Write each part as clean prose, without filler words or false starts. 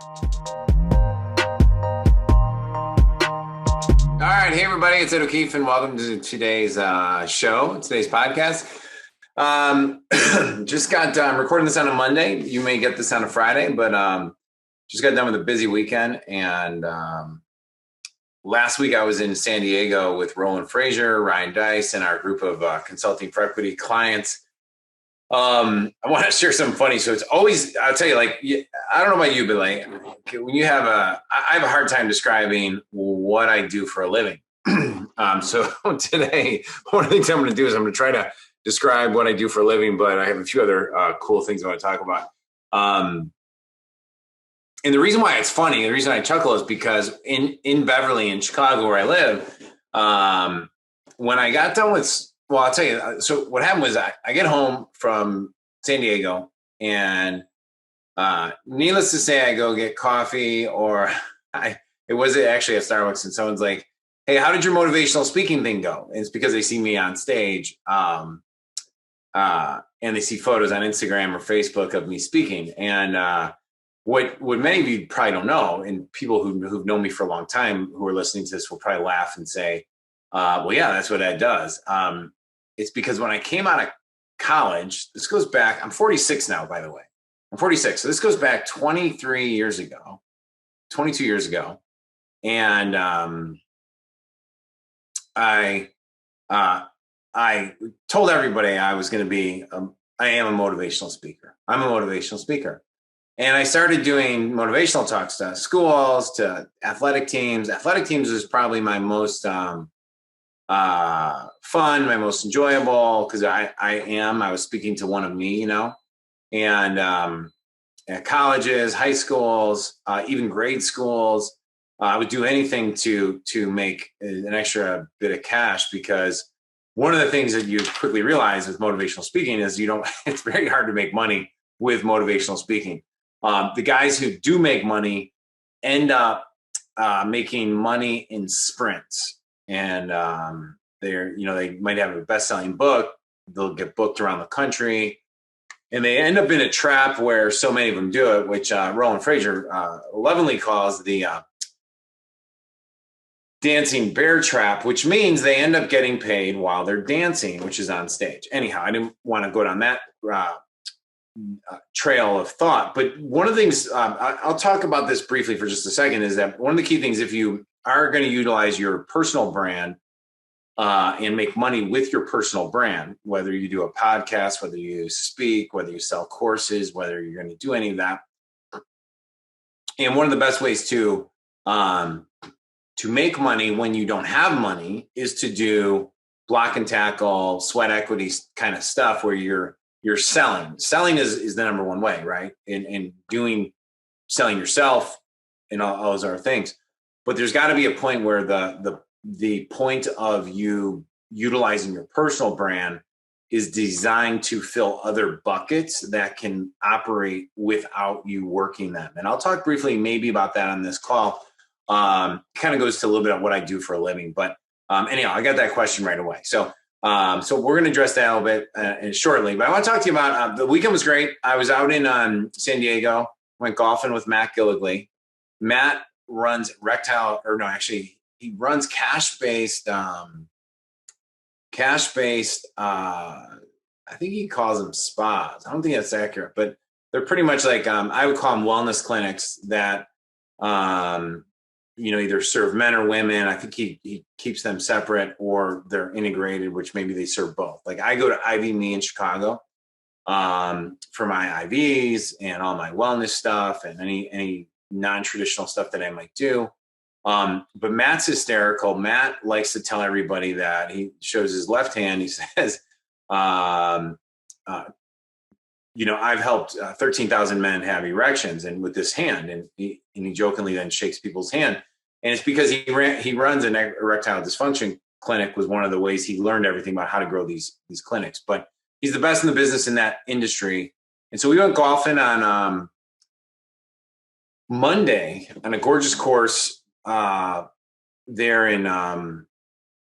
All right, hey everybody, it's Ed O'Keefe, and welcome to today's today's podcast. Just got done recording this on a Monday. You may get this on a Friday, but just got done with a busy weekend. And last week I was in San Diego with Roland Frasier, Ryan Dice, and our group of consulting for equity clients. I want to share something funny. So it's always, I'll tell you, like, I don't know about you, but like when you have I have a hard time describing what I do for a living. So today, one of the things I'm going to do is I'm going to try to describe what I do for a living, but I have a few other cool things I want to talk about. And the reason why it's funny, the reason I chuckle is because in Beverly, in Chicago, where I live, when I got done with, well, I'll tell you. So what happened was I get home from San Diego, and needless to say, I go get coffee, or it was actually at Starbucks, and someone's like, "Hey, how did your motivational speaking thing go?" And it's because they see me on stage, and they see photos on Instagram or Facebook of me speaking. And what many of you probably don't know, and people who've known me for a long time who are listening to this will probably laugh and say, "Well, yeah, that's what Ed does." It's because when I came out of college, this goes back, I'm 46 now, by the way. I'm 46. So this goes back 22 years ago. And I told everybody I was going to be, I am a motivational speaker. I'm a motivational speaker. And I started doing motivational talks to schools, to athletic teams. Athletic teams is probably my most fun, my most enjoyable, because I was speaking to one of me, and at colleges, high schools, even grade schools. I would do anything to make an extra bit of cash, because one of the things that you quickly realize with motivational speaking is it's very hard to make money with motivational speaking. The guys who do make money end up making money in sprints. And they might have a best-selling book. They'll get booked around the country, and they end up in a trap where so many of them do it, which Roland Frasier lovingly calls the dancing bear trap, which means they end up getting paid while they're dancing, which is on stage. Anyhow, I didn't want to go down that trail of thought, but one of the things I'll talk about this briefly for just a second is that one of the key things, if you are going to utilize your personal brand and make money with your personal brand, whether you do a podcast, whether you speak, whether you sell courses, whether you're going to do any of that. And one of the best ways to make money when you don't have money is to do block and tackle, sweat equity kind of stuff where you're selling. Selling is the number one way, right? And selling yourself and all those other things. But there's got to be a point where the point of you utilizing your personal brand is designed to fill other buckets that can operate without you working them. And I'll talk briefly maybe about that on this call. Kind of goes to a little bit of what I do for a living. But anyhow, I got that question right away. So we're going to address that a little bit shortly. But I want to talk to you about the weekend was great. I was out in San Diego, went golfing with Matt Gilligley. Matt runs he runs cash-based, I think he calls them spas. I don't think that's accurate, but they're pretty much like, I would call them wellness clinics that, either serve men or women. I think he keeps them separate, or they're integrated, which maybe they serve both. Like I go to IV.me in Chicago for my IVs and all my wellness stuff and any non-traditional stuff that I might do. But Matt's hysterical. Matt likes to tell everybody that he shows his left hand. He says, I've helped 13,000 men have erections, and with this hand, and he jokingly then shakes people's hand. And it's because he runs an erectile dysfunction clinic, was one of the ways he learned everything about how to grow these clinics. But he's the best in the business in that industry. And so we went golfing on Monday on a gorgeous course there in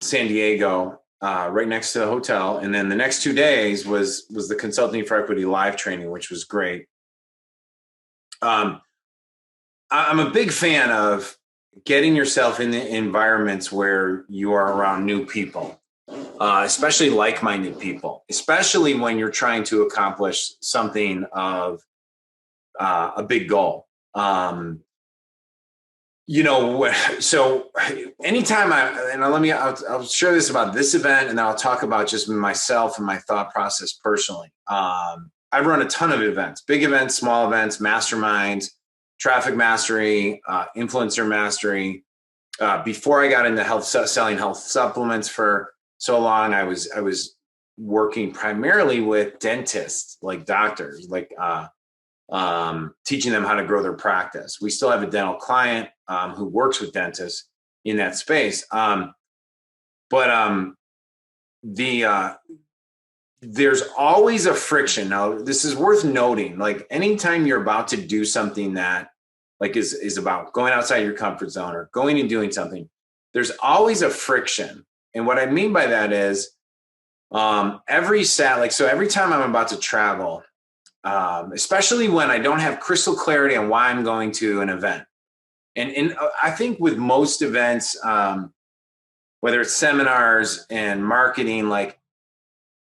San Diego, right next to the hotel. And then the next 2 days was the Consulting for Equity live training, which was great. I'm a big fan of getting yourself in the environments where you are around new people, especially like-minded people, especially when you're trying to accomplish something of a big goal. So anytime I'll share this about this event, and then I'll talk about just myself and my thought process personally. I run a ton of events, big events, small events, masterminds, traffic mastery, influencer mastery. Before I got into selling health supplements for so long, I was working primarily with dentists, like doctors, like teaching them how to grow their practice. We still have a dental client who works with dentists in that space. But there's always a friction. Now, this is worth noting. Like anytime you're about to do something that like is about going outside your comfort zone or going and doing something, there's always a friction. And what I mean by that is every time I'm about to travel, especially when I don't have crystal clarity on why I'm going to an event. And I think with most events, whether it's seminars and marketing, like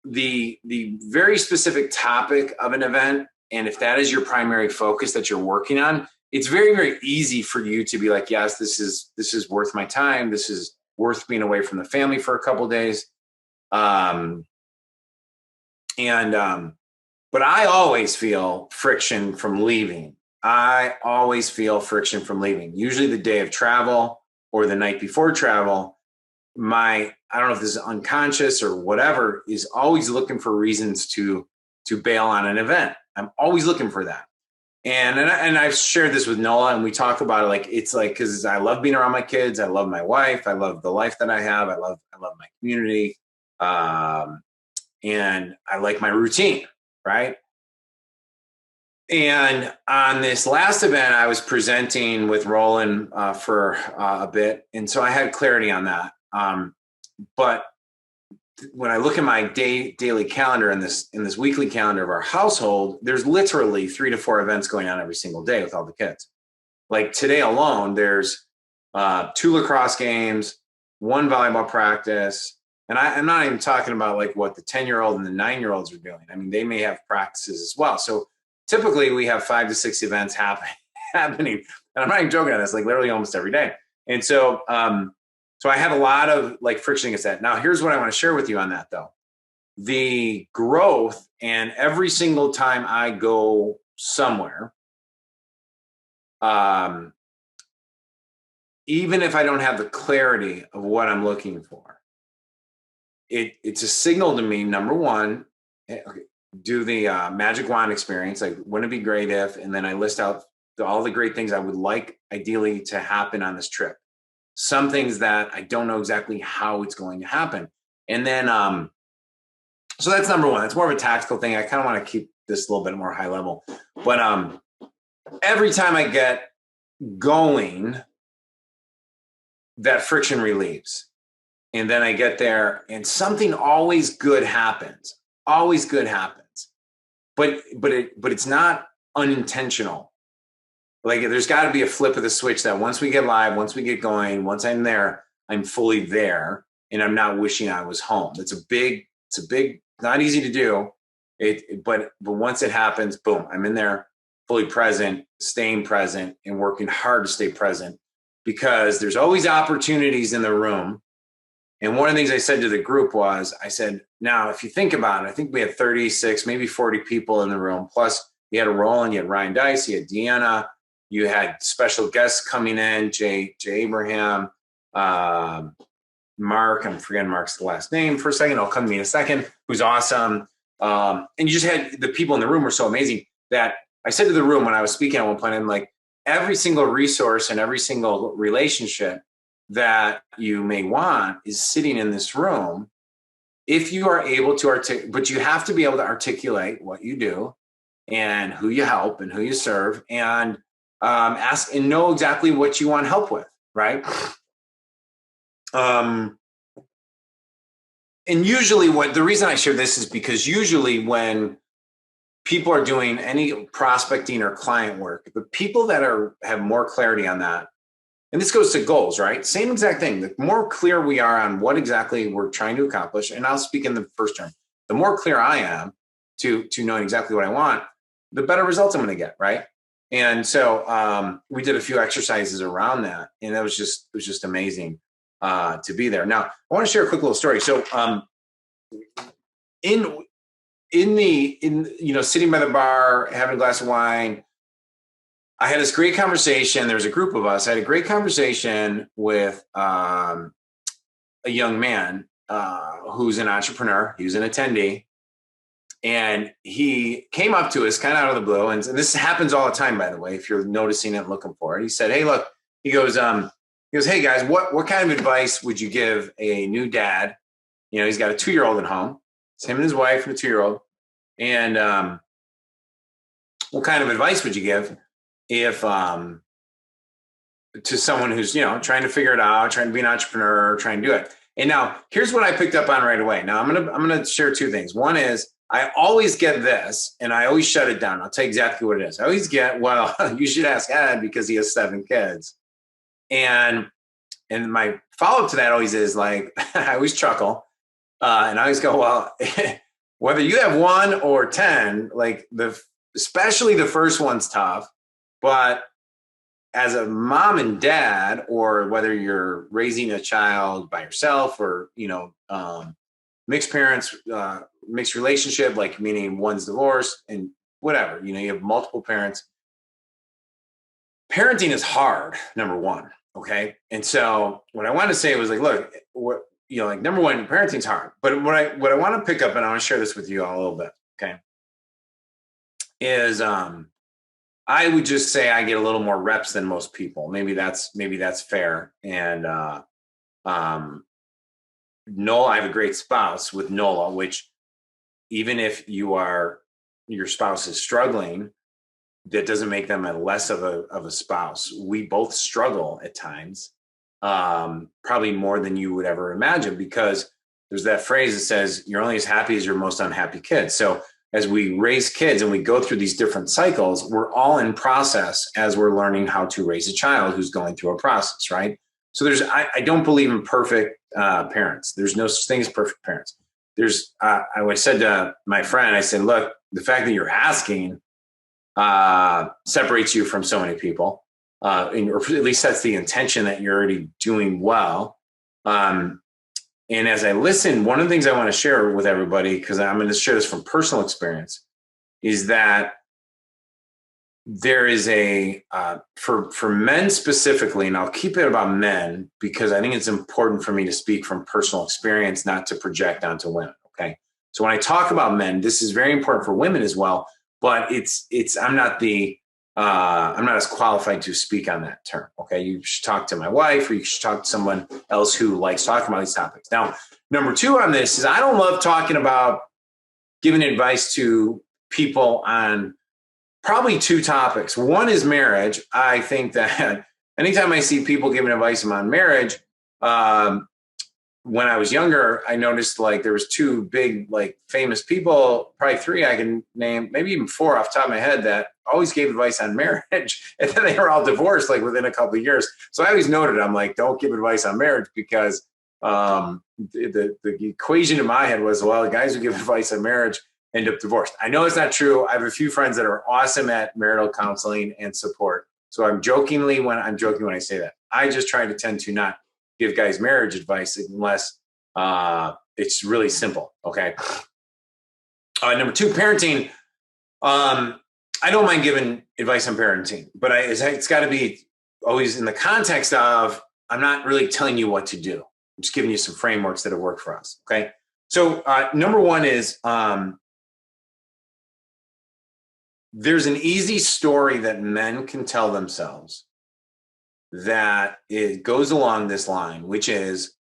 the very specific topic of an event, and if that is your primary focus that you're working on, it's very, very easy for you to be like, yes, this is worth my time. This is worth being away from the family for a couple of days. But I always feel friction from leaving. Usually the day of travel or the night before travel, I don't know if this is unconscious or whatever, is always looking for reasons to bail on an event. I'm always looking for that. And I've shared this with Nola, and we talk about it. Like, it's like, because I love being around my kids. I love my wife. I love the life that I have. I love my community. And I like my routine, right? And on this last event, I was presenting with Roland for a bit. And so I had clarity on that. But when I look at my daily calendar and this weekly calendar of our household, there's literally 3 to 4 events going on every single day with all the kids. Like today alone, there's 2 lacrosse games, 1 volleyball practice. And I'm not even talking about like what the 10-year-old and the 9-year-olds are doing. I mean, they may have practices as well. So typically we have 5 to 6 events happening. And I'm not even joking on this, like literally almost every day. And so, so I have a lot of like friction against that. Now, here's what I want to share with you on that though. The growth, and every single time I go somewhere, even if I don't have the clarity of what I'm looking for, it's a signal to me, number one, do the magic wand experience. Like, wouldn't it be great if, and then I list out all the great things I would like ideally to happen on this trip. Some things that I don't know exactly how it's going to happen. And then, so that's number one. It's more of a tactical thing. I kind of want to keep this a little bit more high level. But every time I get going, that friction relieves. And then I get there and something always good happens. Always good happens. But it's not unintentional. Like, there's got to be a flip of the switch that once we get live, once we get going, once I'm there, I'm fully there, and I'm not wishing I was home. It's a big, not easy to do. But once it happens, boom, I'm in there, fully present, staying present, and working hard to stay present, because there's always opportunities in the room. And one of the things I said to the group was, I said, now, if you think about it, I think we had 36, maybe 40 people in the room. Plus, you had a Roland, you had Ryan Dice, you had Deanna, you had special guests coming in, Jay Abraham, Mark, I'm forgetting Mark's last name for a second. It'll come to me in a second, who's awesome. And you just had the people in the room were so amazing that I said to the room when I was speaking at one point, I'm like, every single resource and every single relationship that you may want is sitting in this room. If you are able to but you have to be able to articulate what you do and who you help and who you serve, and ask and know exactly what you want help with, right? And usually the reason I share this is because usually when people are doing any prospecting or client work, the people that have more clarity on that, and this goes to goals, right? Same exact thing. The more clear we are on what exactly we're trying to accomplish, and I'll speak in the first term, the more clear I am to knowing exactly what I want, the better results I'm going to get, right? And so we did a few exercises around that, and it was just amazing to be there. Now, I want to share a quick little story. So in sitting by the bar, having a glass of wine, I had this great conversation. There was a group of us. I had a great conversation with a young man who's an entrepreneur. He was an attendee. And he came up to us kind of out of the blue. And this happens all the time, by the way, if you're noticing it and looking for it. He said, hey, look, he goes, hey, guys, what kind of advice would you give a new dad? You know, he's got a 2-year-old at home. It's him and his wife and a 2-year-old. And what kind of advice would you give if to someone who's, trying to figure it out, trying to be an entrepreneur, trying to do it? And now here's what I picked up on right away. Now I'm gonna share 2 things. One is I always get this, and I always shut it down. I'll tell you exactly what it is. I always get, well, you should ask Ed because he has 7 kids. And my follow-up to that always is like, I always chuckle. And I always go, well, whether you have 1 or 10, like especially the first one's tough, but as a mom and dad, or whether you're raising a child by yourself or, mixed parents, mixed relationship, like meaning one's divorced and whatever, you have multiple parents. Parenting is hard, number one. Okay. And so what I wanted to say was like, look, number one, parenting's hard, but what I want to pick up, and I want to share this with you all a little bit. Okay. Is, I would just say I get a little more reps than most people. Maybe that's fair. And, Nola, I have a great spouse with Nola, which even if your spouse is struggling, that doesn't make them a less of a spouse. We both struggle at times, probably more than you would ever imagine, because there's that phrase that says you're only as happy as your most unhappy kid. So as we raise kids and we go through these different cycles, we're all in process as we're learning how to raise a child who's going through a process, right? So I don't believe in perfect parents. There's no such thing as perfect parents. I said to my friend, I said, look, the fact that you're asking separates you from so many people, or at least sets the intention that you're already doing well. And as I listen, one of the things I want to share with everybody, because I'm going to share this from personal experience, is that there is for men specifically, and I'll keep it about men because I think it's important for me to speak from personal experience, not to project onto women. Okay. So when I talk about men, this is very important for women as well, but I'm not as qualified to speak on that term. Okay. You should talk to my wife, or you should talk to someone else who likes talking about these topics. Now, number 2 on this is I don't love talking about giving advice to people on probably 2 topics. One is marriage. I think that anytime I see people giving advice on marriage, when I was younger, I noticed like there was 2 big, like famous people, probably 3 I can name, maybe even 4 off the top of my head, that always gave advice on marriage. And then they were all divorced like within a couple of years. So I always noted, I'm like, don't give advice on marriage, because the equation in my head was, well, the guys who give advice on marriage end up divorced. I know it's not true. I have a few friends that are awesome at marital counseling and support. So I'm joking when I say that. I just try to tend to not give guys marriage advice unless it's really simple. Okay. Number 2, parenting. I don't mind giving advice on parenting, but it's got to be always in the context of, I'm not really telling you what to do. I'm just giving you some frameworks that have worked for us. Okay. So number 1 is, there's an easy story that men can tell themselves that it goes along this line, which is,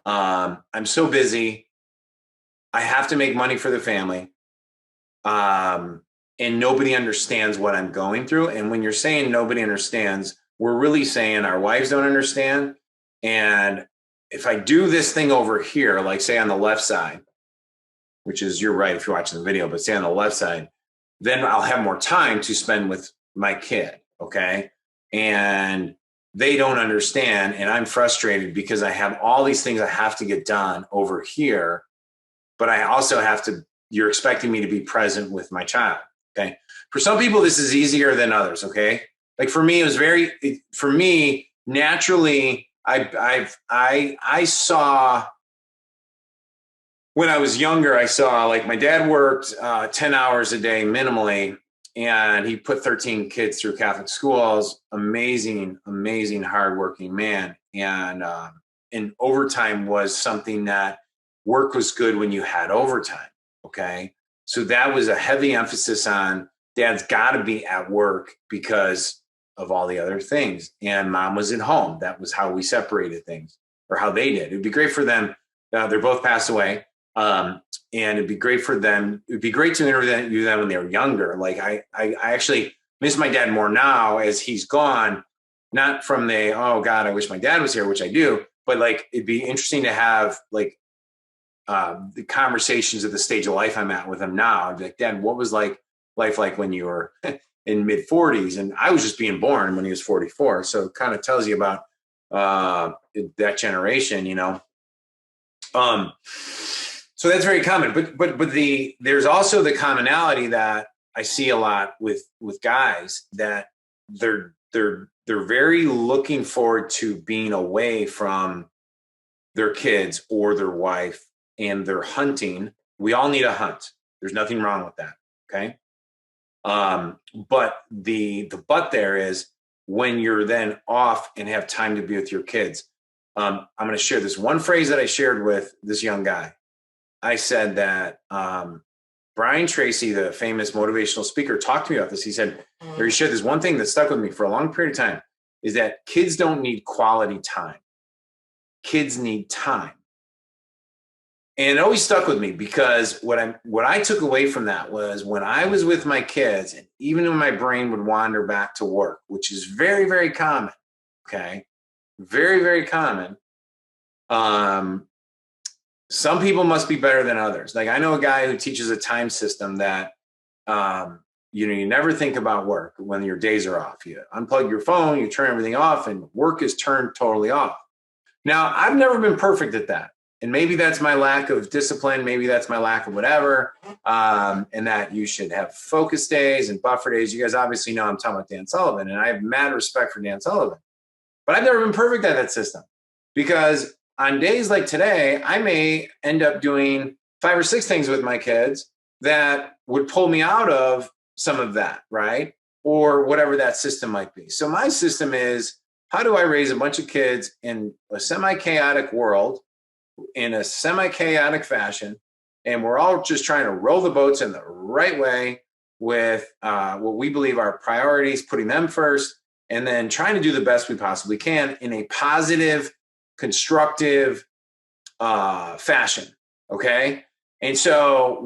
I'm so busy, I have to make money for the family, and nobody understands what I'm going through. And when you're saying nobody understands, we're really saying our wives don't understand. And if I do this thing over here, like say on the left side, which is, you're right if you're watching the video, but say on the left side, then I'll have more time to spend with my kid. Okay. And they don't understand. And I'm frustrated because I have all these things I have to get done over here, but I also have to, you're expecting me to be present with my child. Okay. For some people, this is easier than others. Okay. Like for me, it was for me, naturally, I saw, when I was younger, I saw like my dad worked 10 hours a day minimally, and he put 13 kids through Catholic schools. Amazing, amazing, hardworking man. And overtime was something that work was good when you had overtime. Okay. So that was a heavy emphasis on dad's got to be at work because of all the other things. And mom was at home. That was how we separated things, or how they did. It'd be great for them. They're both passed away. And it'd be great for them. It'd be great to interview them when they were younger. Like I actually miss my dad more now as he's gone, not from the, oh God, I wish my dad was here, which I do, but like, it'd be interesting to have like, the conversations at the stage of life I'm at with him now. I'd be like, Dad, what was life like when you were in mid 40s? And I was just being born when he was 44. So it kind of tells you about, that generation, you know? So that's very common, but there's also the commonality that I see a lot with guys, that they're very looking forward to being away from their kids or their wife, and they're hunting. We all need a hunt. There's nothing wrong with that. Okay. But the but there is when you're then off and have time to be with your kids. I'm going to share this one phrase that I shared with this young guy. I said that Brian Tracy, the famous motivational speaker, talked to me about this. He said, or he shared this one thing that stuck with me for a long period of time, is that kids don't need quality time. Kids need time. And it always stuck with me, because what I took away from that was when I was with my kids, and even when my brain would wander back to work, which is very, very common. Okay. Very, very common. Some people must be better than others. Like I know a guy who teaches a time system that, you never think about work when your days are off. You unplug your phone, you turn everything off, and work is turned totally off. Now, I've never been perfect at that. And maybe that's my lack of discipline. Maybe that's my lack of whatever. And that you should have focus days and buffer days. You guys obviously know I'm talking about Dan Sullivan, and I have mad respect for Dan Sullivan. But I've never been perfect at that system, because on days like today, I may end up doing 5 or 6 things with my kids that would pull me out of some of that, right? Or whatever that system might be. So my system is, how do I raise a bunch of kids in a semi-chaotic world, in a semi-chaotic fashion, and we're all just trying to roll the boats in the right way with what we believe are priorities, putting them first, and then trying to do the best we possibly can in a positive, constructive fashion. Okay. And so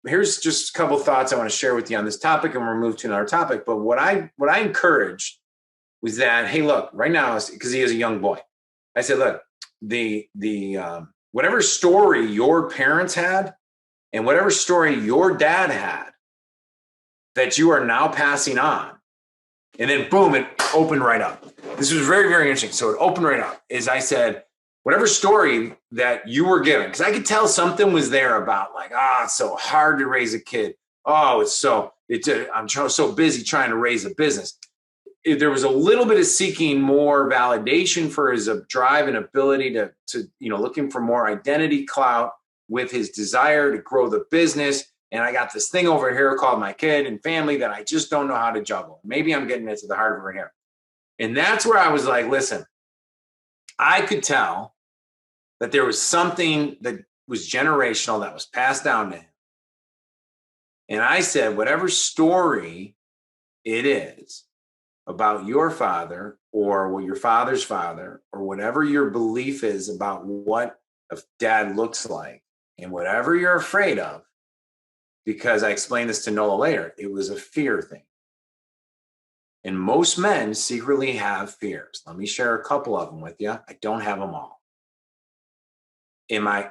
here's just a couple of thoughts I want to share with you on this topic, and we'll move to another topic. But what I encouraged was that, hey, look, right now, because he is a young boy, I said, look, the whatever story your parents had and whatever story your dad had that you are now passing on, and then boom, it opened right up. This was very, very interesting. So it opened right up. Is I said, whatever story that you were given, because I could tell something was there about like, it's so hard to raise a kid. Oh, I'm so busy trying to raise a business. There was a little bit of seeking more validation for his drive and ability to looking for more identity clout with his desire to grow the business. And I got this thing over here called my kid and family that I just don't know how to juggle. Maybe I'm getting into the heart of it right here. And that's where I was like, listen, I could tell that there was something that was generational that was passed down to him. And I said, whatever story it is about your father or what your father's father, or whatever your belief is about what a dad looks like, and whatever you're afraid of, because I explained this to Nola later, it was a fear thing. And most men secretly have fears. Let me share a couple of them with you. I don't have them all. Am I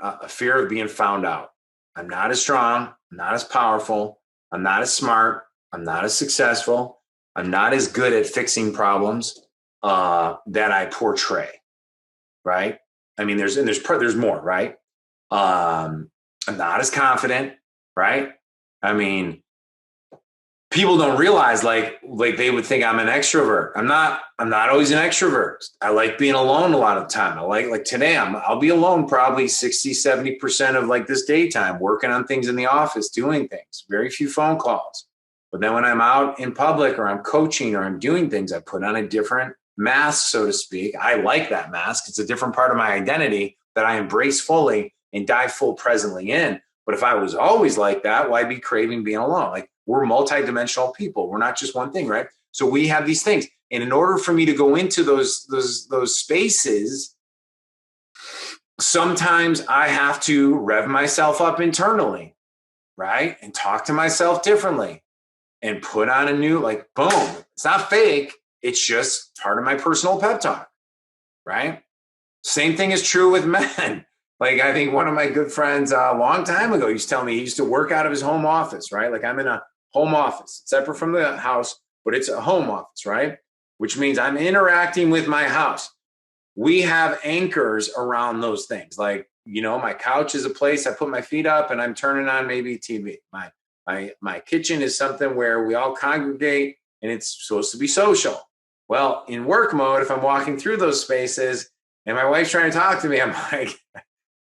a fear of being found out? I'm not as strong, I'm not as powerful, I'm not as smart. I'm not as successful. I'm not as good at fixing problems that I portray, right? I mean, there's more, right? I'm not as confident, right? I mean, people don't realize like they would think I'm an extrovert. I'm not always an extrovert. I like being alone a lot of the time. I like today I'll be alone probably 60-70% of like this daytime, working on things in the office, doing things, very few phone calls. But then when I'm out in public or I'm coaching or I'm doing things, I put on a different mask, so to speak. I like that mask. It's a different part of my identity that I embrace fully and dive full presently in. But if I was always like that, why be craving being alone? Like, we're multidimensional people. We're not just one thing, right? So we have these things. And in order for me to go into those spaces, sometimes I have to rev myself up internally, right? And talk to myself differently and put on a new, like, boom. It's not fake. It's just part of my personal pep talk, right? Same thing is true with men. Like, I think one of my good friends a long time ago used to tell me he used to work out of his home office, right? Like, I'm in a home office, separate from the house, but it's a home office, right? Which means I'm interacting with my house. We have anchors around those things. Like, you know, my couch is a place I put my feet up and I'm turning on maybe TV. My kitchen is something where we all congregate and it's supposed to be social. Well, in work mode, if I'm walking through those spaces and my wife's trying to talk to me, I'm like,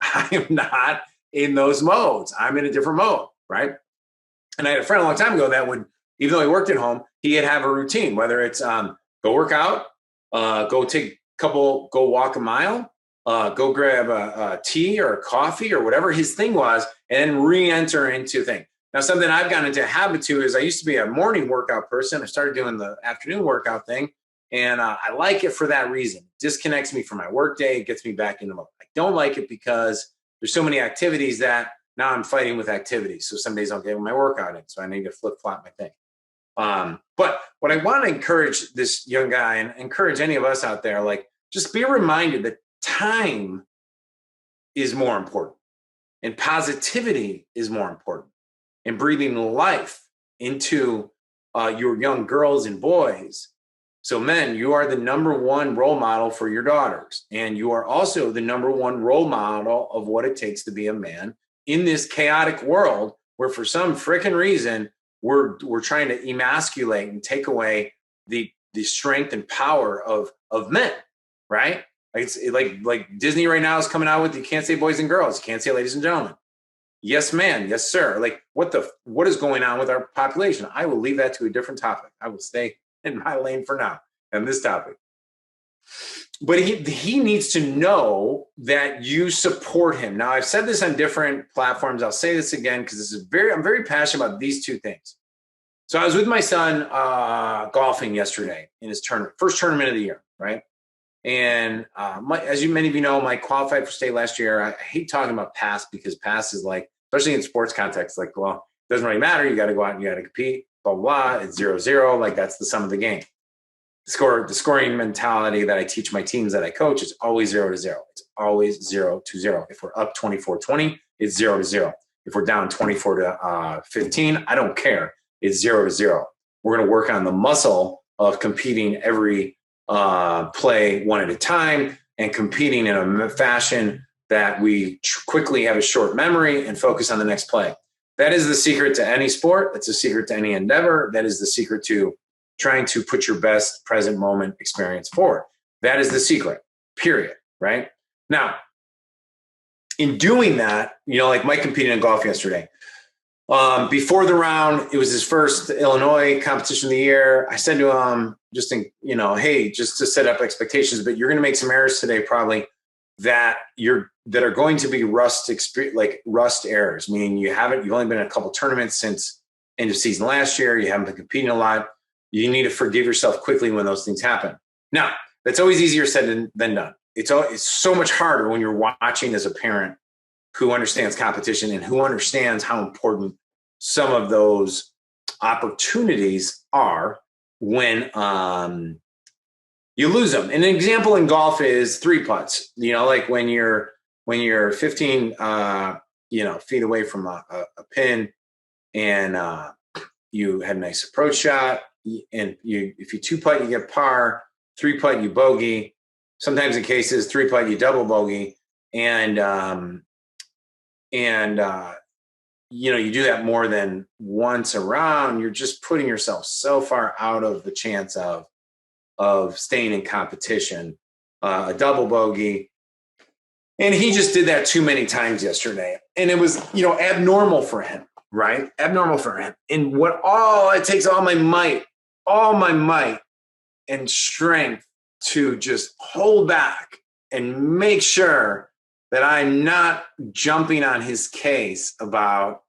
I am not in those modes. I'm in a different mode, right? And I had a friend a long time ago that would, even though he worked at home, he'd have a routine, whether it's go work out, go walk a mile, go grab a tea or a coffee or whatever his thing was, and then re-enter into thing. Now, something I've gotten into a habit to is I used to be a morning workout person. I started doing the afternoon workout thing, and I like it for that reason. It disconnects me from my work day. It gets me back into mode. I don't like it because there's so many activities that now I'm fighting with activities. So some days I'll get my workout in. So I need to flip-flop my thing. But what I want to encourage this young guy and encourage any of us out there, like, just be reminded that time is more important and positivity is more important, and breathing life into your young girls and boys. So men, you are the number one role model for your daughters. And you are also the number one role model of what it takes to be a man in this chaotic world where for some freaking reason, we're trying to emasculate and take away the strength and power of men, right? Like, it's like Disney right now is coming out with, you can't say boys and girls, you can't say ladies and gentlemen. Yes, ma'am. Yes, sir. Like, what is going on with our population? I will leave that to a different topic. I will stay in my lane for now on this topic. But he needs to know that you support him. Now, I've said this on different platforms. I'll say this again because I'm very passionate about these two things. So I was with my son golfing yesterday in his tournament, first tournament of the year, right? And as many of you know, Mike qualified for state last year. I hate talking about past because past is like, especially in sports context, like, well, it doesn't really matter. You got to go out and you got to compete, blah, blah, blah. It's 0-0. Like, that's the sum of the game. The scoring mentality that I teach my teams that I coach is always 0-0. It's always 0-0. If we're up 24-20, it's 0-0. If we're down 24-15, I don't care. It's 0-0. We're going to work on the muscle of competing every play one at a time and competing in a fashion that we quickly have a short memory and focus on the next play. That is the secret to any sport. That's the secret to any endeavor. That is the secret to trying to put your best present moment experience forward. That is the secret, period, right? Now, in doing that, you know, like Mike competed in golf yesterday. Before the round, it was his first Illinois competition of the year. I said to him, hey, just to set up expectations, but you're going to make some errors today, probably that are going to be rust errors, meaning you've only been in a couple tournaments since end of season last year. You haven't been competing a lot. You need to forgive yourself quickly when those things happen. Now, that's always easier said than done. It's so much harder when you're watching as a parent who understands competition and who understands how important some of those opportunities are when you lose them. And an example in golf is 3 putts. You know, like when you're 15 feet away from a pin and you had a nice approach shot, and if you 2-putt, you get par, 3-putt, you bogey. Sometimes in cases, 3-putt, you double bogey, and you do that more than once around, you're just putting yourself so far out of the chance of staying in competition. A double bogey. And he just did that too many times yesterday. And it was, abnormal for him, right? Abnormal for him. And it takes all my might and strength to just hold back and make sure that I'm not jumping on his case about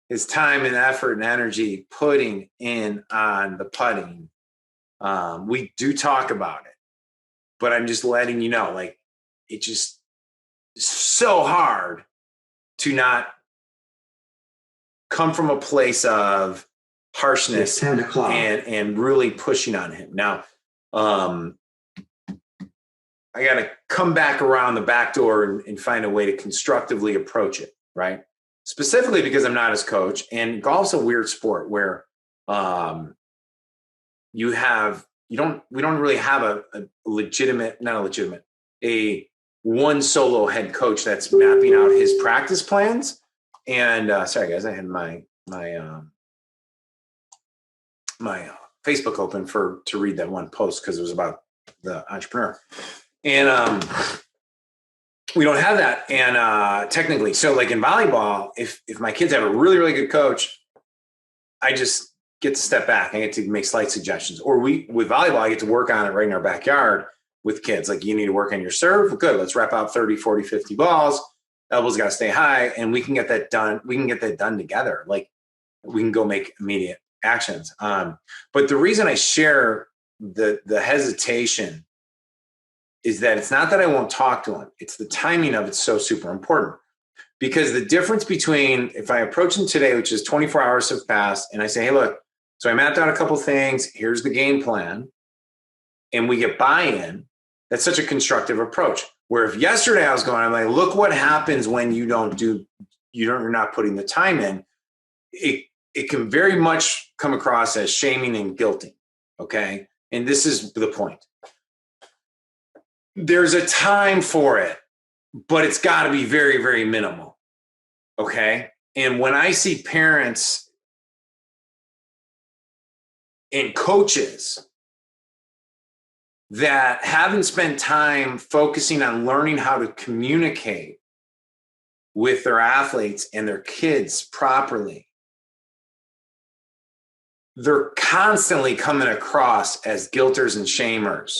his time and effort and energy putting in on the putting. We do talk about it, but I'm just letting you know, like, it just is so hard to not come from a place of harshness and really pushing on him. Now, I got to come back around the back door and find a way to constructively approach it, right? Specifically because I'm not his coach, and golf's a weird sport where we don't really have a one solo head coach that's mapping out his practice plans. And sorry guys, I had my Facebook open to read that one post because it was about the entrepreneur. And we don't have that. And technically, so like in volleyball, if my kids have a really, really good coach, I just get to step back. I get to make slight suggestions. Or with volleyball, I get to work on it right in our backyard with kids. Like, you need to work on your serve. Good. Let's rep out 30, 40, 50 balls. Elbows got to stay high, and we can get that done. We can get that done together. Like, we can go make immediate actions. But the reason I share the hesitation is that it's not that I won't talk to him. It's the timing of it's so super important. Because the difference between if I approach him today, which is 24 hours have passed, and I say, hey, look, so I mapped out a couple things. Here's the game plan. And we get buy-in. That's such a constructive approach. Where if yesterday I was going, I'm like, look what happens when you're not putting the time in. It can very much come across as shaming and guilting. Okay. And this is the point. There's a time for it, but it's got to be very, very minimal. Okay. And when I see parents and coaches that haven't spent time focusing on learning how to communicate with their athletes and their kids properly, they're constantly coming across as guilters and shamers.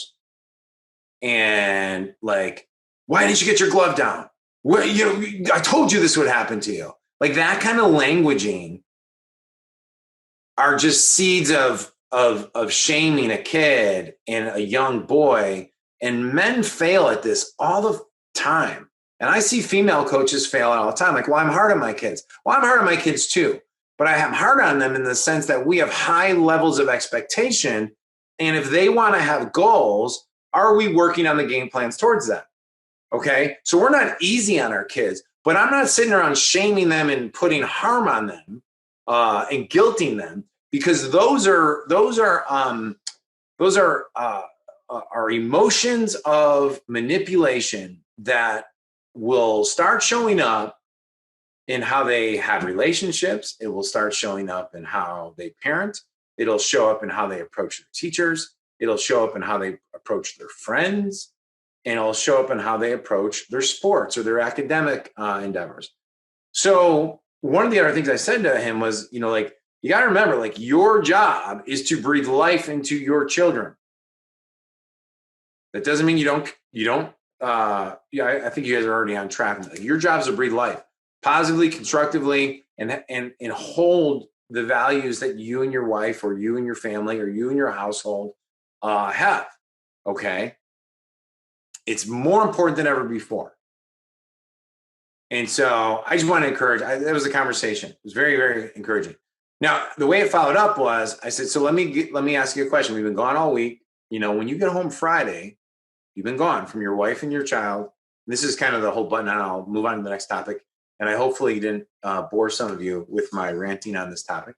And like, why didn't you get your glove down? Well, I told you this would happen to you. Like, that kind of languaging are just seeds of shaming a kid and a young boy. And men fail at this all the time. And I see female coaches fail all the time. Like, well, I'm hard on my kids. Well, I'm hard on my kids too. But I am hard on them in the sense that we have high levels of expectation. And if they want to have goals, are we working on the game plans towards that? Okay. So we're not easy on our kids, but I'm not sitting around shaming them and putting harm on them and guilting them, because those are emotions of manipulation that will start showing up in how they have relationships. It will start showing up in how they parent. It'll show up in how they approach their teachers. It'll show up in how they approach their friends, and it'll show up in how they approach their sports or their academic endeavors. So one of the other things I said to him was, you got to remember, like, your job is to breathe life into your children. That doesn't mean you don't. I think you guys are already on track. Like, your job is to breathe life positively, constructively, and hold the values that you and your wife, or you and your family, or you and your household have. Okay. It's more important than ever before. And so I just want to encourage, that was a conversation. It was very, very encouraging. Now, the way it followed up was, I said, so let me ask you a question. We've been gone all week. When you get home Friday, you've been gone from your wife and your child. This is kind of the whole button. I'll move on to the next topic. And I hopefully didn't bore some of you with my ranting on this topic.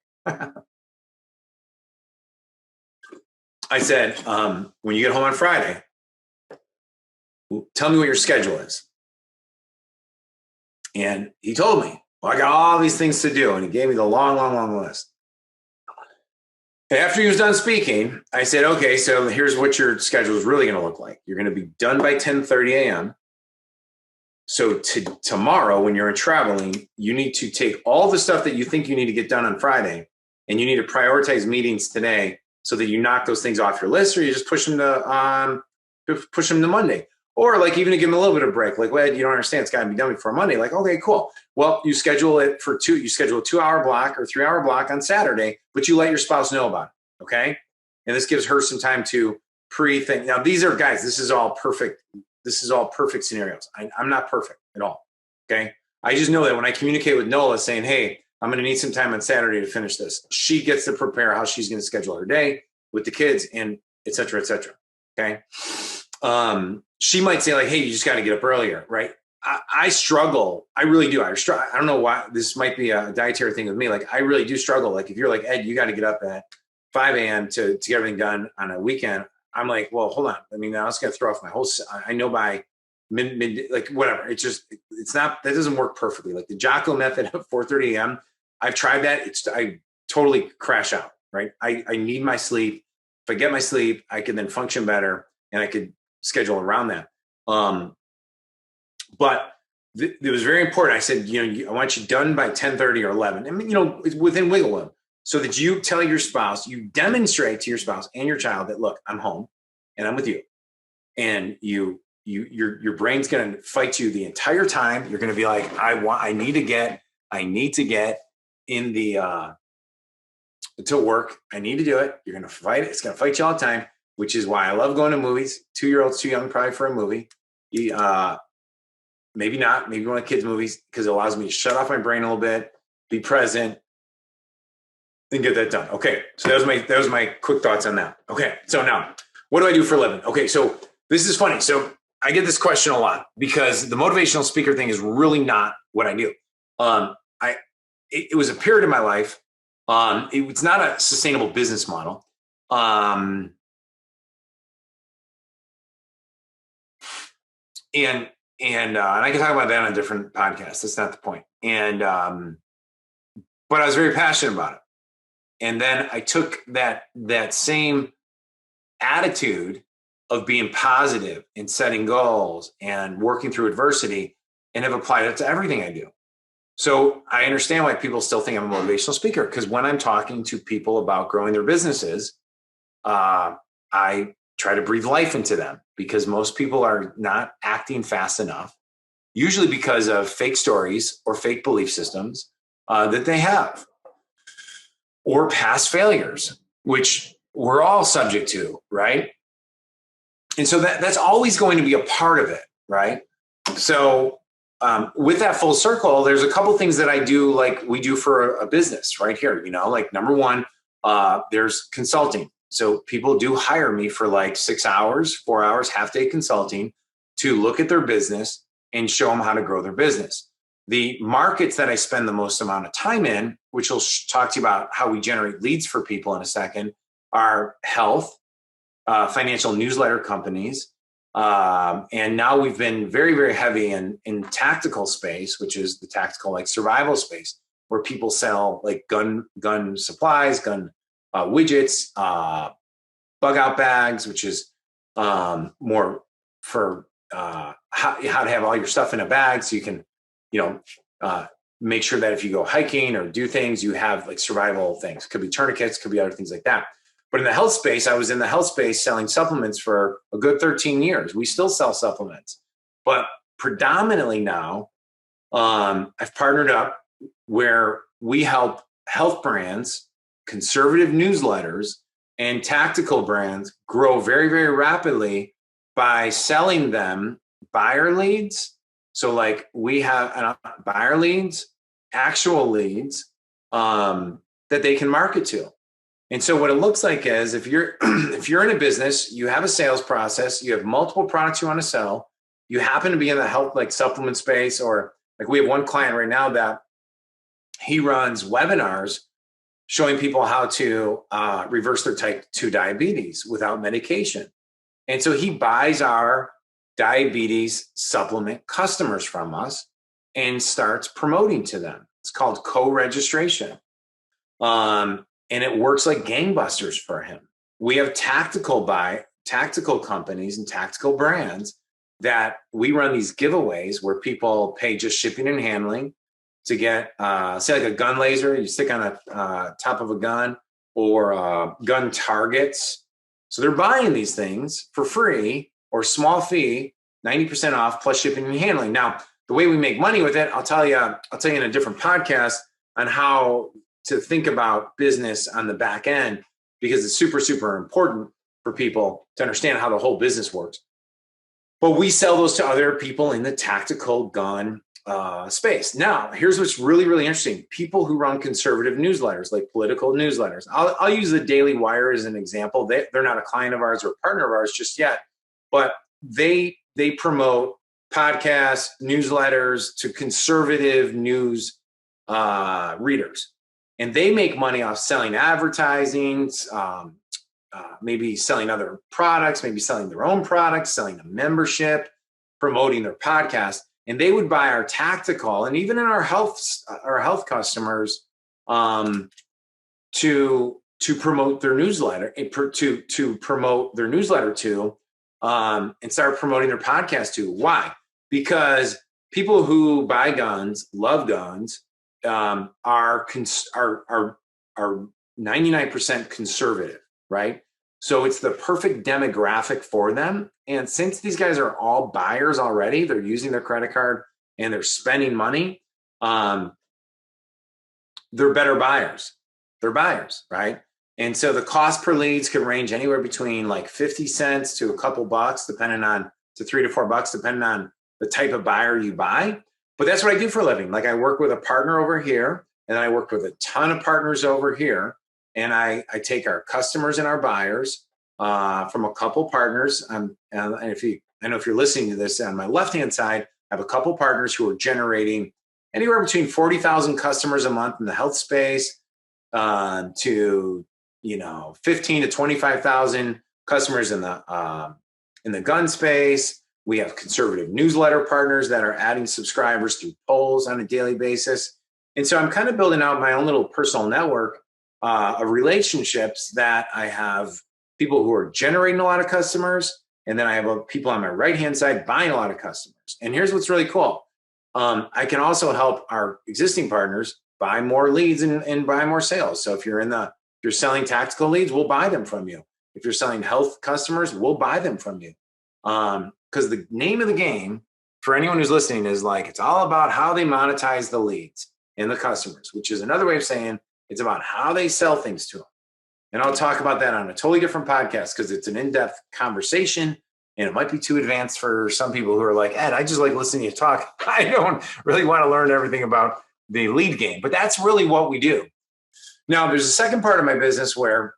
I said, when you get home on Friday, tell me what your schedule is. And he told me, well, I got all these things to do. And he gave me the long list. And after he was done speaking, I said, okay, so here's what your schedule is really going to look like. You're going to be done by 10:30 a.m. So tomorrow, when you're traveling, you need to take all the stuff that you think you need to get done on Friday, and you need to prioritize meetings today so that you knock those things off your list, or you just push them to Monday. Or like even to give them a little bit of break. Like, well, you don't understand, it's got to be done before Monday. Like, okay, cool. Well, you schedule it for you schedule a 2-hour block or 3-hour block on Saturday, but you let your spouse know about it, okay? And this gives her some time to pre-think. Now, these are, guys, this is all perfect. This is all perfect scenarios. I'm not perfect at all, okay? I just know that when I communicate with Nola saying, hey, I'm going to need some time on Saturday to finish this, she gets to prepare how she's going to schedule her day with the kids and et cetera, okay? She might say like, hey, you just got to get up earlier, right? I struggle. I really do. I don't know why. This might be a dietary thing with me. Like, I really do struggle. Like, if you're like, Ed, you got to get up at 5 a.m. to get everything done on a weekend. I'm like, well, hold on. I mean, I was going to throw off my whole, I know by mid, like whatever. It's not, that doesn't work perfectly. Like the Jocko method at 4:30 a.m. I've tried that. I totally crash out, right? I need my sleep. If I get my sleep, I can then function better and I could schedule around that. But it was very important. I said, I want you done by 10:30 or 11. I mean, it's within wiggle room, so that you tell your spouse, you demonstrate to your spouse and your child that, look, I'm home and I'm with you. And your brain's going to fight you the entire time. You're going to be like, I need to get in the, to work. I need to do it. You're going to fight it. It's going to fight you all the time, which is why I love going to movies. 2-year-old's too young probably for a movie. Maybe not. Maybe one of the kids' movies, because it allows me to shut off my brain a little bit, be present, and get that done. Okay, so that was my quick thoughts on that. Okay, so now, what do I do for a living? Okay, so this is funny. So I get this question a lot because the motivational speaker thing is really not what I do. It was a period of my life. It's not a sustainable business model. And I can talk about that on a different podcast. That's not the point. And but I was very passionate about it. And then I took that same attitude of being positive and setting goals and working through adversity and have applied it to everything I do. So I understand why people still think I'm a motivational speaker, because when I'm talking to people about growing their businesses, I try to breathe life into them, because most people are not acting fast enough, usually because of fake stories or fake belief systems that they have, or past failures, which we're all subject to, right? And so that's always going to be a part of it, right? So with that full circle, there's a couple things that I do, like we do for a business right here, like number one, there's consulting. So people do hire me for like 6 hours, 4 hours, half-day consulting to look at their business and show them how to grow their business. The markets that I spend the most amount of time in, which will talk to you about how we generate leads for people in a second, are health, financial newsletter companies. And now we've been very, very heavy in tactical space, which is the tactical, like survival space, where people sell like gun supplies, gun widgets, bug out bags, which is more for how to have all your stuff in a bag, so you can, make sure that if you go hiking or do things, you have like survival things. Could be tourniquets, could be other things like that. But in the health space, I was in the health space selling supplements for a good 13 years. We still sell supplements, but predominantly now, I've partnered up where we help health brands, conservative newsletters, and tactical brands grow very, very rapidly by selling them buyer leads. So like we have buyer leads, actual leads that they can market to. And so what it looks like is if you're in a business, you have a sales process, you have multiple products you want to sell, you happen to be in the health like supplement space, or like we have one client right now that he runs webinars showing people how to reverse their type 2 diabetes without medication. And so he buys our diabetes supplement customers from us and starts promoting to them. It's called co-registration. And it works like gangbusters for him. We have tactical companies and tactical brands that we run these giveaways where people pay just shipping and handling to get, say, like a gun laser you stick on the top of a gun, or gun targets. So they're buying these things for free or small fee, 90% off plus shipping and handling. Now, the way we make money with it, I'll tell you in a different podcast on how to think about business on the back end, because it's super, super important for people to understand how the whole business works. But we sell those to other people in the tactical gun space. Now, here's what's really, really interesting. People who run conservative newsletters, like political newsletters. I'll use the Daily Wire as an example. They're not a client of ours or a partner of ours just yet, but they promote podcasts, newsletters to conservative news readers. And they make money off selling advertising, maybe selling other products, maybe selling their own products, selling a membership, promoting their podcast. And they would buy our tactical, and even in our health customers, to promote their newsletter, to promote their newsletter to, and start promoting their podcast to. Why? Because people who buy guns, love guns, are 99% conservative, right? So it's the perfect demographic for them. And since these guys are all buyers already, they're using their credit card and they're spending money, they're better buyers. They're buyers, right? And so the cost per leads could range anywhere between like 50 cents to a couple bucks, to $3 to $4, depending on the type of buyer you buy. But that's what I do for a living. Like, I work with a partner over here, and I work with a ton of partners over here. And I take our customers and our buyers from a couple partners. And if you're listening to this, on my left-hand side, I have a couple partners who are generating anywhere between 40,000 customers a month in the health space, to 15 to 25,000 customers in the gun space. We have conservative newsletter partners that are adding subscribers through polls on a daily basis. And so I'm kind of building out my own little personal network of relationships that I have people who are generating a lot of customers. And then I have people on my right-hand side buying a lot of customers. And here's what's really cool. I can also help our existing partners buy more leads and buy more sales. So if you're selling tactical leads, we'll buy them from you. If you're selling health customers, we'll buy them from you. Because the name of the game for anyone who's listening is it's all about how they monetize the leads and the customers, which is another way of saying it's about how they sell things to them. And I'll talk about that on a totally different podcast, because it's an in-depth conversation and it might be too advanced for some people who are like, Ed, I just like listening to you talk. I don't really want to learn everything about the lead game, but that's really what we do. Now, there's a second part of my business where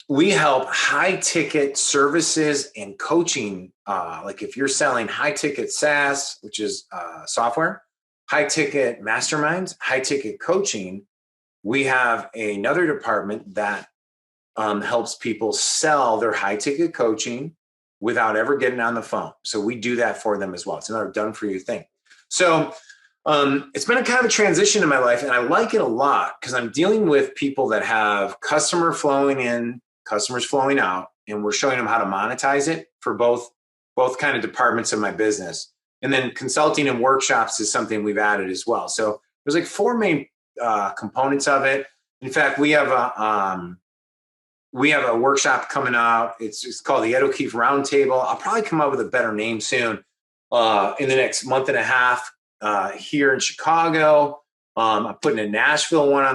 we help high-ticket services and coaching. Like if you're selling high-ticket SaaS, which is software, high-ticket masterminds, high-ticket coaching, we have another department that helps people sell their high-ticket coaching without ever getting on the phone. So we do that for them as well. It's another done-for-you thing. So it's been a kind of a transition in my life, and I like it a lot because I'm dealing with people that have customer flowing in, customers flowing out, and we're showing them how to monetize it for both kind of departments of my business. And then consulting and workshops is something we've added as well. So there's four main components of it. In fact, we have a workshop coming out. It's called the Ed O'Keefe Roundtable. I'll probably come up with a better name soon in the next month and a half here in Chicago. I'm putting a Nashville one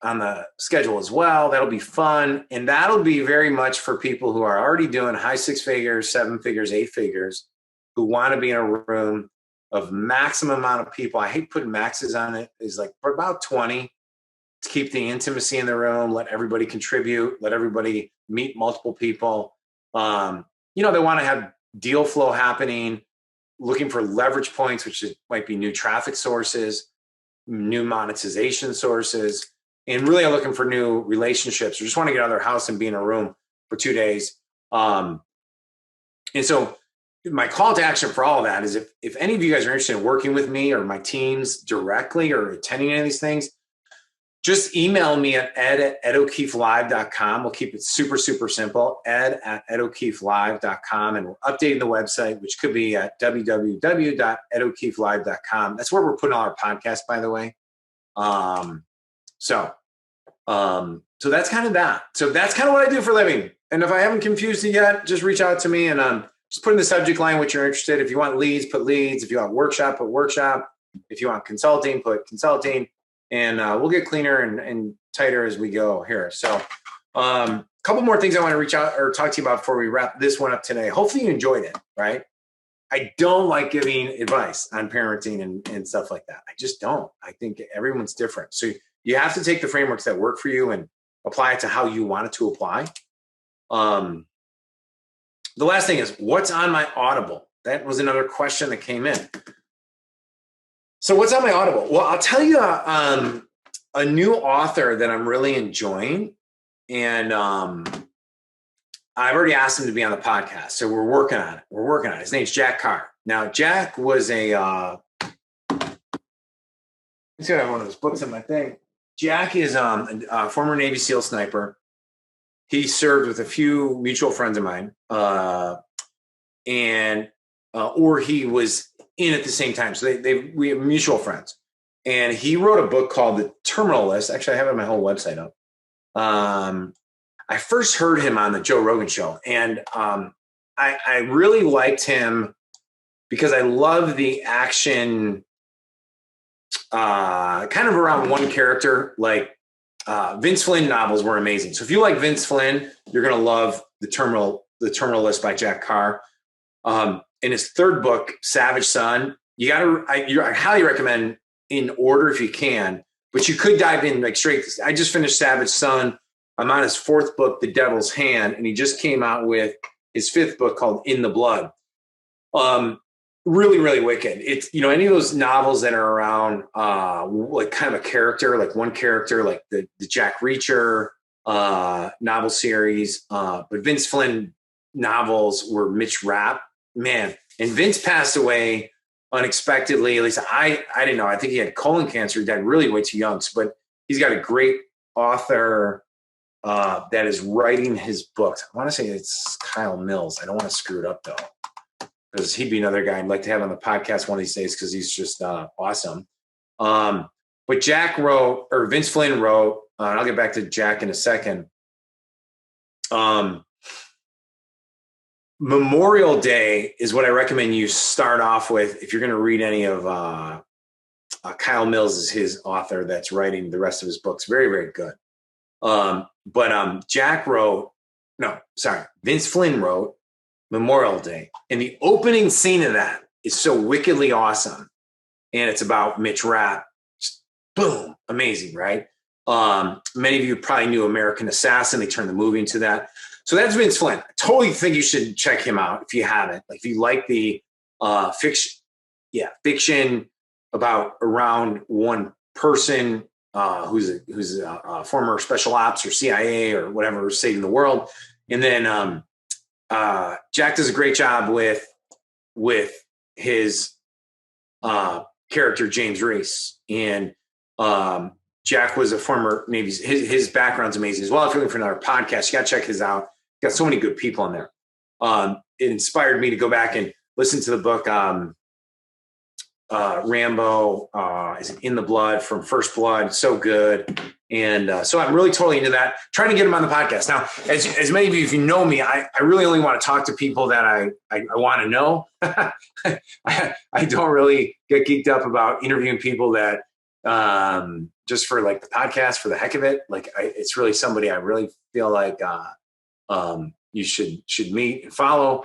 on the schedule as well. That'll be fun. And that'll be very much for people who are already doing high 6 figures, 7 figures, 8 figures, who want to be in a room of maximum amount of people. I hate putting maxes on it. Is for about 20 to keep the intimacy in the room, let everybody contribute, let everybody meet multiple people. They want to have deal flow happening, looking for leverage points, which might be new traffic sources. new monetization sources, and really are looking for new relationships or just want to get out of their house and be in a room for 2 days. And so my call to action for all of that is if any of you guys are interested in working with me or my teams directly or attending any of these things, just email me at ed@edokeefelive.com. We'll keep it super, super simple, ed@edokeefelive.com. And we're updating the website, which could be at www.edokeefelive.com. That's where we're putting all our podcasts, by the way. So that's kind of that. So that's kind of what I do for a living. And if I haven't confused you yet, just reach out to me and just put in the subject line what you're interested. If you want leads, put leads. If you want workshop, put workshop. If you want consulting, put consulting. And we'll get cleaner and tighter as we go here. So a couple more things I want to reach out or talk to you about before we wrap this one up today. Hopefully you enjoyed it, right? I don't like giving advice on parenting and stuff like that. I just don't. I think everyone's different. So you have to take the frameworks that work for you and apply it to how you want it to apply. The last thing is, what's on my Audible? That was another question that came in. So what's on my Audible? Well, I'll tell you a new author that I'm really enjoying. And I've already asked him to be on the podcast. So we're working on it. His name's Jack Carr. Now, Jack was let's see, I have one of his books in my thing. Jack is a former Navy SEAL sniper. He served with a few mutual friends of mine. Or he was in at the same time. So we have mutual friends. And he wrote a book called The Terminal List. Actually, I have it on my whole website up. I first heard him on the Joe Rogan show. And I really liked him because I love the action kind of around one character. Like Vince Flynn novels were amazing. So if you like Vince Flynn, you're going to love The Terminal List by Jack Carr. In his third book, Savage Son, I highly recommend in order if you can, but you could dive in like straight. I just finished Savage Son. I'm on his fourth book, The Devil's Hand, and he just came out with his fifth book called In the Blood. Really, really wicked. It's, any of those novels that are around like kind of a character, like one character, like the Jack Reacher novel series. But Vince Flynn novels were Mitch Rapp. Man, and Vince passed away unexpectedly. At least I didn't know. I think he had colon cancer. He died really way too young. But he's got a great author that is writing his books. I want to say it's Kyle Mills. I don't want to screw it up though, because he'd be another guy I'd like to have on the podcast one of these days because he's just awesome. But Vince Flynn wrote, and I'll get back to Jack in a second. Memorial Day is what I recommend you start off with if you're going to read any of Kyle Mills is his author that's writing the rest of his books. Very, very good. Vince Flynn wrote Memorial Day. And the opening scene of that is so wickedly awesome. And it's about Mitch Rapp. Just boom, amazing, right? Many of you probably knew American Assassin. They turned the movie into that. So that's Vince Flynn. I totally think you should check him out if you haven't. Like if you like the fiction about around one person who's a former special ops or CIA or whatever saving the world. And then Jack does a great job with his character James Reese. And Jack was a former Navy. His background's amazing as well. If you're looking for another podcast, you got to check his out. Got so many good people in there. It inspired me to go back and listen to the book Rambo, is it In the Blood from First Blood? So good. And so I'm really totally into that. Trying to get him on the podcast. Now, as many of you, if you know me, I really only want to talk to people that I want to know. I don't really get geeked up about interviewing people that just for like the podcast for the heck of it. Like it's really somebody I really feel like you should meet and follow.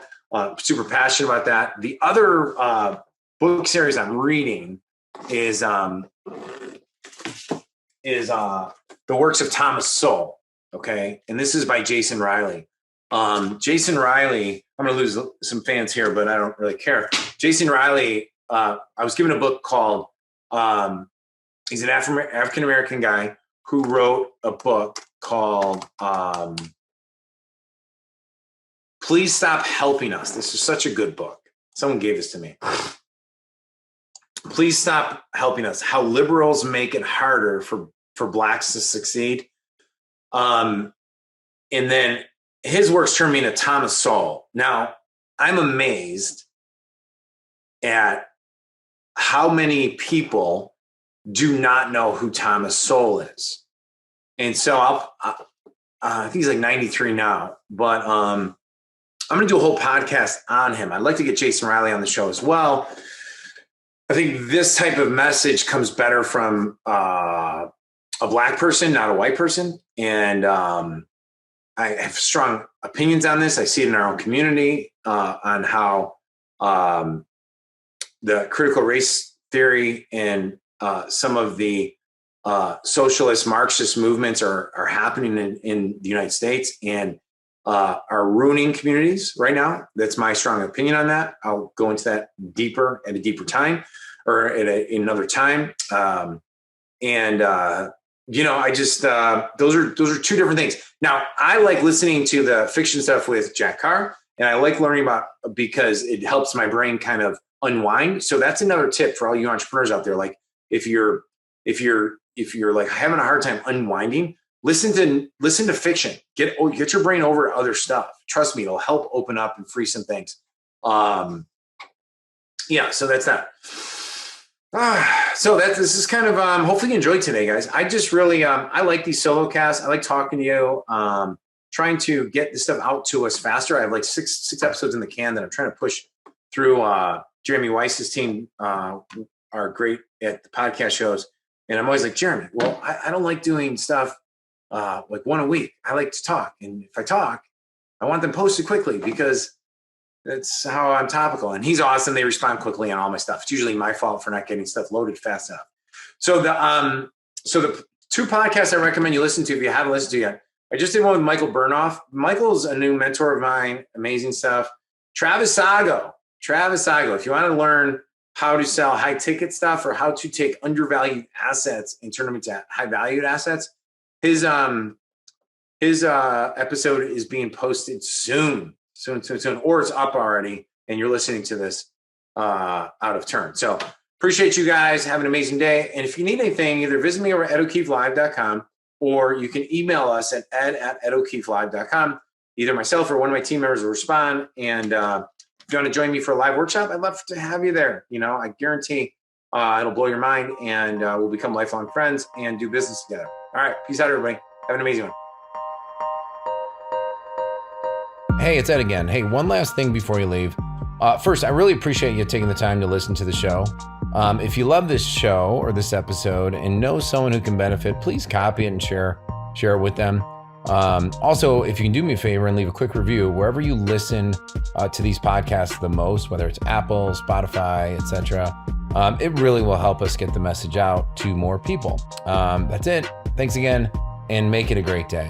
Super passionate about that. The other book series I'm reading is The Works of Thomas Sowell. Okay. And this is by Jason Riley. Jason Riley, I'm going to lose some fans here, but I don't really care. Jason Riley, I was given a book called He's an African-American guy who wrote a book called Please Stop Helping Us. This is such a good book. Someone gave this to me. Please Stop Helping Us, How Liberals Make It Harder for Blacks to Succeed. And then his works turned me into Thomas Sowell. Now, I'm amazed at how many people do not know who Thomas Sowell is. And so I think he's like 93 now, but I'm going to do a whole podcast on him. I'd like to get Jason Riley on the show as well. I think this type of message comes better from a Black person, not a white person. And I have strong opinions on this. I see it in our own community on how the critical race theory and some of the socialist Marxist movements are happening in the United States and are ruining communities right now. That's my strong opinion on that. I'll go into that deeper at a deeper time or at another time. I just those are two different things. Now, I like listening to the fiction stuff with Jack Carr, and I like learning about because it helps my brain kind of unwind. So that's another tip for all you entrepreneurs out there. Like if you're like having a hard time unwinding, listen to fiction. Get your brain over other stuff. Trust me, it'll help open up and free some things. So that's that. This is kind of hopefully you enjoyed today, guys. I just really I like these solo casts. I like talking to you. Trying to get this stuff out to us faster. I have like six episodes in the can that I'm trying to push through. Jeremy Weiss's team are great at the podcast shows. And I'm always like, Jeremy, well, I don't like doing stuff like one a week. I like to talk. And if I talk, I want them posted quickly because that's how I'm topical. And he's awesome. They respond quickly on all my stuff. It's usually my fault for not getting stuff loaded fast enough. So the two podcasts I recommend you listen to if you haven't listened to yet. I just did one with Michael Burnoff. Michael's a new mentor of mine. Amazing stuff. Travis Sago. If you want to learn how to sell high ticket stuff or how to take undervalued assets and turn them into high valued assets, his episode is being posted soon, or it's up already, and you're listening to this out of turn. So appreciate you guys. Have an amazing day. And if you need anything, either visit me over at edokeefelive.com or you can email us at ed@edokeefelive.com. Either myself or one of my team members will respond. And if you want to join me for a live workshop, I'd love to have you there. I guarantee it'll blow your mind, and we'll become lifelong friends and do business together. All right. Peace out, everybody. Have an amazing one. Hey, it's Ed again. Hey, one last thing before you leave. First, I really appreciate you taking the time to listen to the show. If you love this show or this episode and know someone who can benefit, please copy it and share it with them. Also, if you can do me a favor and leave a quick review wherever you listen to these podcasts the most, whether it's Apple, Spotify, etc., it really will help us get the message out to more people. That's it. Thanks again, and make it a great day.